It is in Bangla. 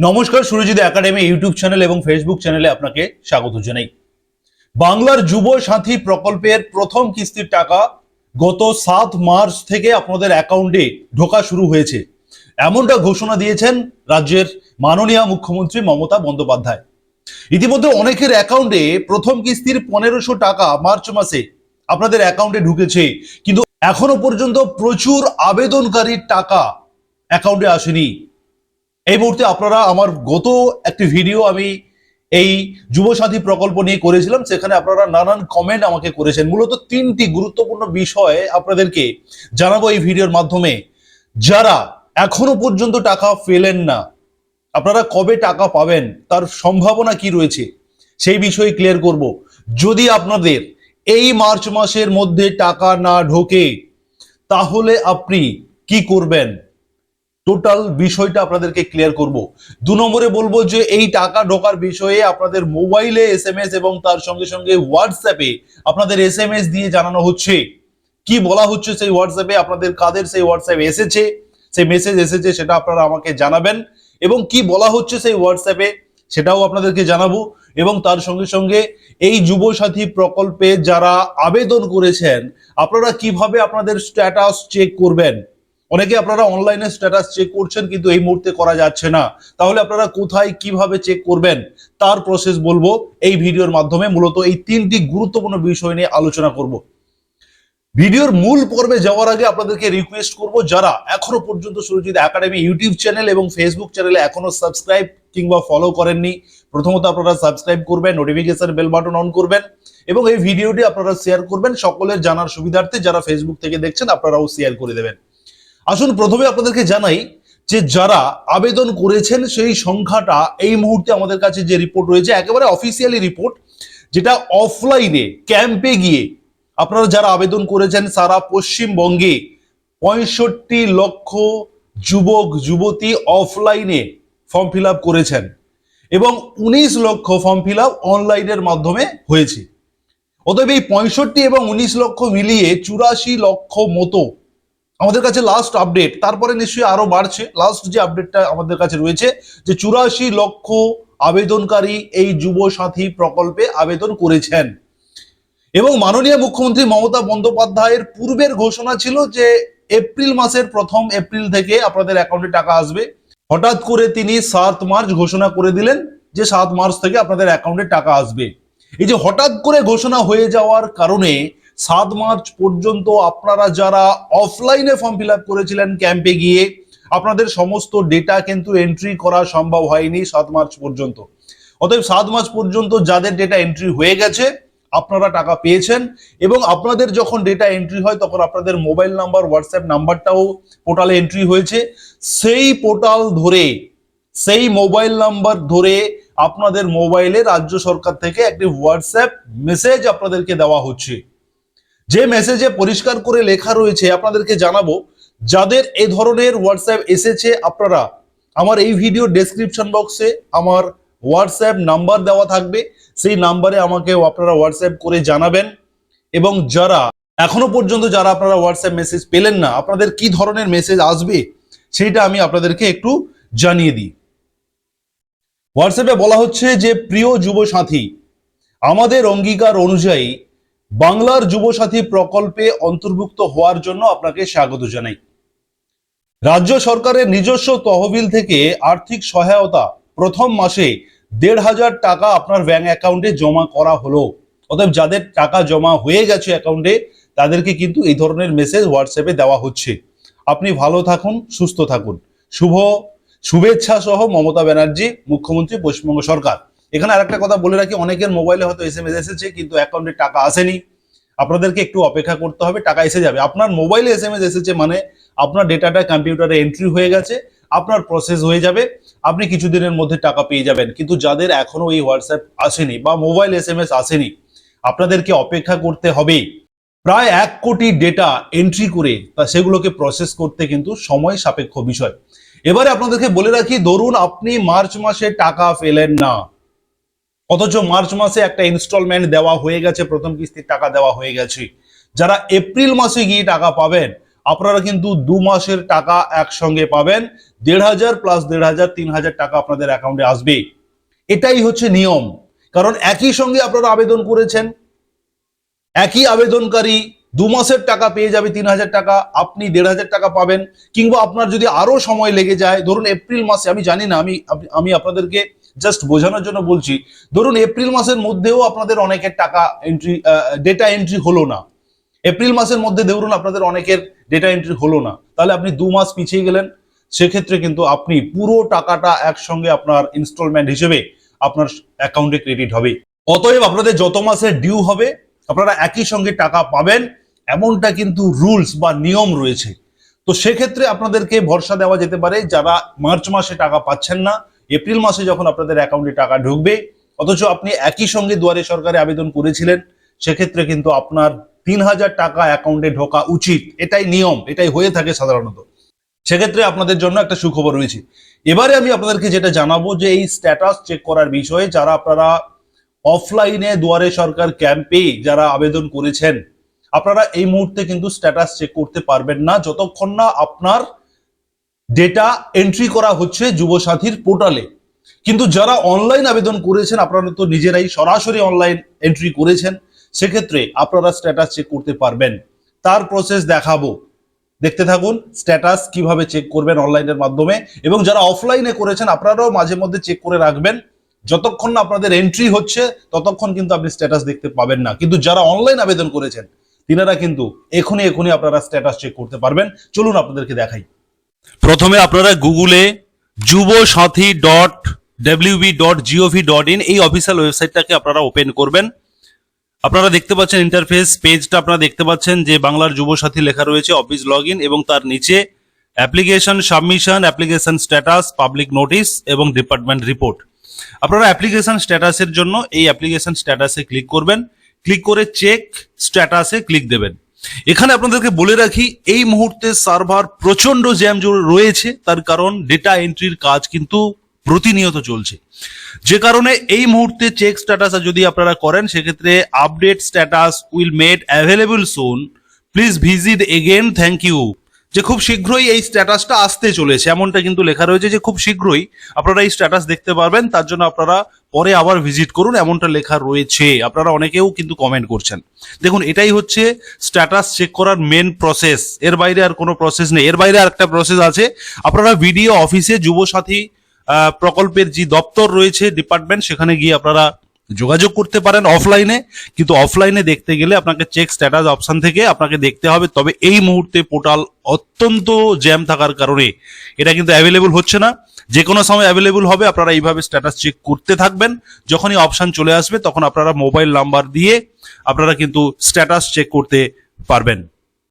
নমস্কার, সুরজিৎ একাডেমি ইউটিউব চ্যানেল এবং ফেসবুক চ্যানেলে আপনাকে স্বাগত জানাই। বাংলার যুব সাথী প্রকল্পের প্রথম কিস্তির টাকা গত 7 মার্চ থেকে আপনাদের অ্যাকাউন্টে ঢোকা শুরু হয়েছে, এমনটা ঘোষণা দিয়েছেন রাজ্যের মাননীয় মুখ্যমন্ত্রী মমতা বন্দ্যোপাধ্যায়। ইতিমধ্যে অনেকের অ্যাকাউন্টে প্রথম কিস্তির 1500 টাকা মার্চ মাসে আপনাদের অ্যাকাউন্টে ঢুকেছে, কিন্তু এখনো পর্যন্ত প্রচুর আবেদনকারীর টাকা অ্যাকাউন্টে আসেনি। এই মুহূর্তে আপনারা আমার গত একটি ভিডিও আমি এই যুবসাথী প্রকল্প নিয়ে করেছিলাম, সেখানে আপনারা নানান কমেন্ট আমাকে করেছেন। মূলত 3টি গুরুত্বপূর্ণ বিষয় আপনাদেরকে জানাবো এই ভিডিওর মাধ্যমে। যারা এখনো পর্যন্ত টাকা পেলেন না, আপনারা কবে টাকা পাবেন, তার সম্ভাবনা কি রয়েছে, সেই বিষয়ে ক্লিয়ার করব। যদি আপনাদের এই মার্চ মাসের মধ্যে টাকা না ঢোকে, তাহলে আপনি কি করবেন, টোটাল বিষয়টা আপনাদেরকে ক্লিয়ার করব। 2 নম্বরে বলবো যে এই টাকা ঢোকার বিষয়ে আপনাদের মোবাইলে এসএমএস এবং তার সঙ্গে সঙ্গে হোয়াটসঅ্যাপে আপনাদের এসএমএস দিয়ে জানানো হচ্ছে। কি বলা হচ্ছে সেই হোয়াটসঅ্যাপে, আপনাদের কাদের সেই হোয়াটসঅ্যাপ এসেছে, সেই মেসেজ এসেছে, সেটা আপনারা আমাকে জানাবেন। এবং কি বলা হচ্ছে সেই হোয়াটসঅ্যাপে সেটাও আপনাদেরকে জানাবো। এবং তার সঙ্গে সঙ্গে এই যুবসাথী প্রকল্পে যারা আবেদন করেছেন, আপনারা কিভাবে আপনাদের স্ট্যাটাস চেক করবেন। অনেকে আপনারা অনলাইনে স্ট্যাটাস চেক করছেন, কিন্তু এই মুহূর্তে করা যাচ্ছে না। তাহলে আপনারা কোথায় কিভাবে চেক করবেন তার প্রসেস বলবো এই ভিডিওর মাধ্যমে। মূলত এই 3টি গুরুত্বপূর্ণ বিষয় নিয়ে আলোচনা করব। ভিডিওর মূল পর্বে যাওয়ার আগে আপনাদেরকে রিকোয়েস্ট করব, যারা এখনো পর্যন্ত সুরজিৎ একাডেমি ইউটিউব চ্যানেল এবং ফেসবুক চ্যানেলে এখনো সাবস্ক্রাইব কিংবা ফলো করেননি, প্রথমত আপনারা সাবস্ক্রাইব করবেন, নোটিফিকেশন বেল বাটন অন করবেন এবং এই ভিডিওটি আপনারা শেয়ার করবেন সকলের জানার সুবিধার্থে। যারা ফেসবুক থেকে দেখছেন আপনারাও শেয়ার করে দেবেন। আসুন প্রথমে আপনাদেরকে জানাই যে যারা আবেদন করেছেন সেই সংখ্যাটা এই মুহূর্তে আমাদের কাছে যে রিপোর্ট রয়েছে, একেবারে অফিসিয়ালি রিপোর্ট, যেটা অফলাইনে ক্যাম্পে গিয়ে আপনারা যারা আবেদন করেছেন সারা পশ্চিমবঙ্গে 65 লক্ষ যুবক যুবতী অফলাইনে ফর্ম ফিল আপ করেছেন এবং 19 লক্ষ ফর্ম ফিল আপ অনলাইনের মাধ্যমে হয়েছে। অতএব এই 65 এবং 19 লক্ষ মিলিয়ে 84 লক্ষ মতো আমাদের কাছে লাস্ট আপডেট, তারপরে নিশ্চয়ই আরো বাড়ছে। লাস্ট যে আপডেটটা আমাদের কাছে রয়েছে যে 84 লক্ষ আবেদনকারী এই যুব সাথী প্রকল্পে আবেদন করেছেন। এবং মাননীয় মুখ্যমন্ত্রী মমতা বন্দ্যোপাধ্যায়ের পূর্বের ঘোষণা ছিল যে এপ্রিল মাসের 1 এপ্রিল থেকে আপনাদের অ্যাকাউন্টে টাকা আসবে। হঠাৎ করে তিনি 7 মার্চ ঘোষণা করে দিলেন যে 7 মার্চ থেকে আপনাদের অ্যাকাউন্টে টাকা আসবে। এই যে হঠাৎ করে ঘোষণা হয়ে যাওয়ার কারণে 7 মার্চ পর্যন্ত আপনারা যারা অফলাইনে ফর্ম ফিল আপ করেছিলেন ক্যাম্পে গিয়ে, আপনাদের সমস্ত ডেটা কিন্তু এন্ট্রি করা সম্ভব হয়নি 7 মার্চ পর্যন্ত। অতএব 7 মার্চ পর্যন্ত যাদের ডেটা এন্ট্রি হয়ে গেছে আপনারা টাকা পেয়েছেন। এবং আপনাদের যখন ডেটা এন্ট্রি হয় তখন আপনাদের মোবাইল নাম্বার, হোয়াটসঅ্যাপ নাম্বারটাও পোর্টালে এন্ট্রি হয়েছে। সেই পোর্টাল ধরে, সেই মোবাইল নাম্বার ধরে আপনাদের মোবাইলে রাজ্য সরকার থেকে একটি হোয়াটসঅ্যাপ মেসেজ আপনাদেরকে দেওয়া হচ্ছে, যে মেসেজে পরিষ্কার করে লেখা রয়েছে। আপনাদেরকে জানাবো, যাদের এই ধরনের হোয়াটসঅ্যাপ এসেছে, আপনারা আমার এই ভিডিও ডেসক্রিপশন বক্সে আমার হোয়াটসঅ্যাপ নাম্বার দেওয়া থাকবে, সেই নাম্বারে আমাকে আপনারা হোয়াটসঅ্যাপ করে জানাবেন। এবং যারা এখনো পর্যন্ত যারা আপনারা হোয়াটসঅ্যাপ মেসেজ পেলেন না, আপনাদের কি ধরনের মেসেজ আসবে সেইটা আমি আপনাদেরকে একটু জানিয়ে দিই। হোয়াটসঅ্যাপে বলা হচ্ছে যে প্রিয় যুব সাথী, আমাদের অঙ্গীকার অনুযায়ী বাংলার যুবসাথী প্রকল্পে অন্তর্ভুক্ত হওয়ার জন্য আপনাকে স্বাগত জানাই। রাজ্য সরকারের নিজস্ব তহবিল থেকে আর্থিক সহায়তা প্রথম মাসে 1,500 টাকা আপনার ব্যাংক অ্যাকাউন্টে জমা করা হলো। অতএব যাদের টাকা জমা হয়ে গেছে অ্যাকাউন্টে, তাদেরকে কিন্তু এই ধরনের মেসেজ হোয়াটসঅ্যাপে দেওয়া হচ্ছে। আপনি ভালো থাকুন, সুস্থ থাকুন। শুভেচ্ছা সহ মমতা ব্যানার্জি, মুখ্যমন্ত্রী, পশ্চিমবঙ্গ সরকার। এখানে আরেকটা কথা বলে রাখি, অনেকের মোবাইলে হয়তো এসএমএস এসেছে কিন্তু অ্যাকাউন্টে টাকা আসেনি। আপনাদেরকে একটু অপেক্ষা করতে হবে, টাকা এসে যাবে। আপনার মোবাইলে এসএমএস এসেছে মানে আপনার ডেটাটা কম্পিউটারে এন্ট্রি হয়ে গেছে, আপনার প্রসেস হয়ে যাবে, আপনি কিছুদিনের মধ্যে টাকা পেয়ে যাবেন। কিন্তু যাদের এখনো এই হোয়াটসঅ্যাপ আসেনি বা মোবাইল এসএমএস আসেনি, আপনাদেরকে অপেক্ষা করতে হবে। প্রায় 1 কোটি ডেটা এন্ট্রি করে তা সেগুলোকে প্রসেস করতে কিন্তু সময় সাপেক্ষ বিষয়। এবারে আপনাদেরকে বলে রাখি, ধরুন আপনি মার্চ মাসে টাকা পেলেন না, অথচ মার্চ মাসে একটা ইনস্টলমেন্ট দেওয়া হয়ে গেছে, প্রথম কিস্তির টাকা দেওয়া হয়ে গেছে। যারা এপ্রিল মাসে গিয়ে টাকা পাবেন, আপনারা কিন্তু 2 মাসের টাকা একসঙ্গে পাবেন। 1,500 প্লাস 1,500 3,000 টাকা আপনাদের অ্যাকাউন্টে আসবে। এটাই হচ্ছে নিয়ম। কারণ একই সঙ্গে আপনারা আবেদন করেছেন, একই আবেদনকারী 2 মাসের টাকা পেয়ে যাবে 3,000 টাকা, আপনি 1,500 টাকা পাবেন। কিংবা আপনার যদি আরো সময় লেগে যায়, ধরুন এপ্রিল মাসে, আমি জানি না, আমি আপনাদেরকে জাস্ট বোঝানোর জন্য বলছি, ধরুন এপ্রিল মাসের মধ্যেও আপনাদের অনেকের টাকা এন্ট্রি, ডেটা এন্ট্রি হলো না, এপ্রিল মাসের মধ্যে ধরুন আপনাদের অনেকের ডেটা এন্ট্রি হলো না, তাহলে আপনি 2 মাস পিছিয়ে গেলেন। সেক্ষেত্রে কিন্তু আপনি পুরো টাকাটা একসঙ্গে আপনার ইনস্টলমেন্ট হিসেবে আপনার অ্যাকাউন্টে ক্রেডিট হবে। অতএব আপনাদের যত মাসের ডিউ হবে আপনারা একই সঙ্গে টাকা পাবেন, এমনটা কিন্তু রুলস বা নিয়ম রয়েছে। তো সেক্ষেত্রে আপনাদেরকে ভরসা দেওয়া যেতে পারে, যারা মার্চ মাসে টাকা পাচ্ছেন না, এপ্রিল মাসে যখন আপনাদের অ্যাকাউন্টে টাকা ঢুকবে, অথচ আপনি একই সঙ্গে দুয়ারে সরকারে আবেদন করেছিলেন, সেক্ষেত্রে কিন্তু আপনার 3,000 টাকা অ্যাকাউন্টে ঢোকা উচিত। এটাই নিয়ম, এটাই হয়ে থাকে সাধারণত। সেক্ষেত্রে আপনাদের জন্য একটা সুখবর রয়েছে। এবারে আমি আপনাদেরকে যেটা জানাবো যে এই স্ট্যাটাস চেক করার বিষয়ে, যারা আপনারা অফলাইনে দুয়ারে সরকার ক্যাম্পে যারা আবেদন করেছেন, আপনারা এই মুহূর্তে কিন্তু স্ট্যাটাস চেক করতে পারবেন না যতক্ষণ না আপনার ডেটা এন্ট্রি করা হচ্ছে যুবসাথীর পোর্টালে। কিন্তু যারা অনলাইন আবেদন করেছেন, আপনারা তো নিজেরাই সরাসরি অনলাইন এন্ট্রি করেছেন, সেক্ষেত্রে আপনারা স্ট্যাটাস চেক করতে পারবেন। তার প্রসেস দেখাবো, দেখতে থাকুন স্ট্যাটাস কিভাবে চেক করবেন অনলাইনের মাধ্যমে। এবং যারা অফলাইনে করেছেন আপনারাও মাঝে মধ্যে চেক করে রাখবেন, যতক্ষণ না আপনাদের এন্ট্রি হচ্ছে ততক্ষণ কিন্তু আপনি স্ট্যাটাস দেখতে পাবেন না। কিন্তু যারা অনলাইন আবেদন করেছেন তিনারা কিন্তু এখনই আপনারা স্ট্যাটাস চেক করতে পারবেন। চলুন আপনাদেরকে দেখাই। প্রথমে আপনারা গুগলে juboshathi.wb.gov.in এই অফিসিয়াল ওয়েবসাইটটাকে আপনারা ওপেন করবেন। আপনারা দেখতে পাচ্ছেন ইন্টারফেস পেজটা, আপনারা দেখতে পাচ্ছেন যে বাংলার যুবসাথী লেখা রয়েছে, অফিস লগ ইন, এবং তার নিচে application submission, application status, public notice এবং ডিপার্টমেন্ট রিপোর্ট। আপনারা অ্যাপ্লিকেশন স্ট্যাটাসের জন্য এই অ্যাপ্লিকেশন স্ট্যাটাসে ক্লিক করবেন, ক্লিক করে চেক স্ট্যাটাসে ক্লিক দেবেন। এখানে আপনাদেরকে বলে রাখি, এই মুহূর্তে সার্ভার প্রচন্ড জ্যাম রয়েছে, তার কারণ ডেটা এন্ট্রির কাজ কিন্তু প্রতিনিয়ত চলছে, যে কারণে এই মুহূর্তে চেক স্ট্যাটাস যদি আপনারা করেন, সেক্ষেত্রে update status will made available soon, please visit again, thank you, যে খুব শীঘ্রই এই স্ট্যাটাসটা আসতে চলেছে, এমনটা কিন্তু লেখা রয়েছে যে খুব শীঘ্রই আপনারা এই স্ট্যাটাস দেখতে পারবেন, তার জন্য আপনারা পরে আবার ভিজিট করুন, এমনটা লেখা রয়েছে। আপনারা অনেকেও কিন্তু কমেন্ট করছেন। দেখুন, এটাই হচ্ছে স্ট্যাটাস চেক করার মেন প্রসেস, এর বাইরে আর কোনো প্রসেস নেই। এর বাইরে আরেকটা প্রসেস আছে, আপনারা ভিডিও অফিসে যুবসাথী প্রকল্পের যে দপ্তর রয়েছে, ডিপার্টমেন্ট, সেখানে গিয়ে আপনারা যোগাযোগ করতে পারেন অফলাইনে। কিন্তু অফলাইনে দেখতে গেলে আপনাকে চেক স্ট্যাটাস অপশন থেকে আপনাকে দেখতে হবে, তবে এই মুহূর্তে পোর্টাল অত্যন্ত জ্যাম থাকার কারণে এটা কিন্তু অ্যাভেলেবল হচ্ছে না। যে কোনো সময় অ্যাভেলেবল হবে, আপনারা এইভাবে স্ট্যাটাস চেক করতে থাকবেন। যখনই অপশন চলে আসবে তখন আপনারা মোবাইল নাম্বার দিয়ে আপনারা কিন্তু স্ট্যাটাস চেক করতে পারবেন।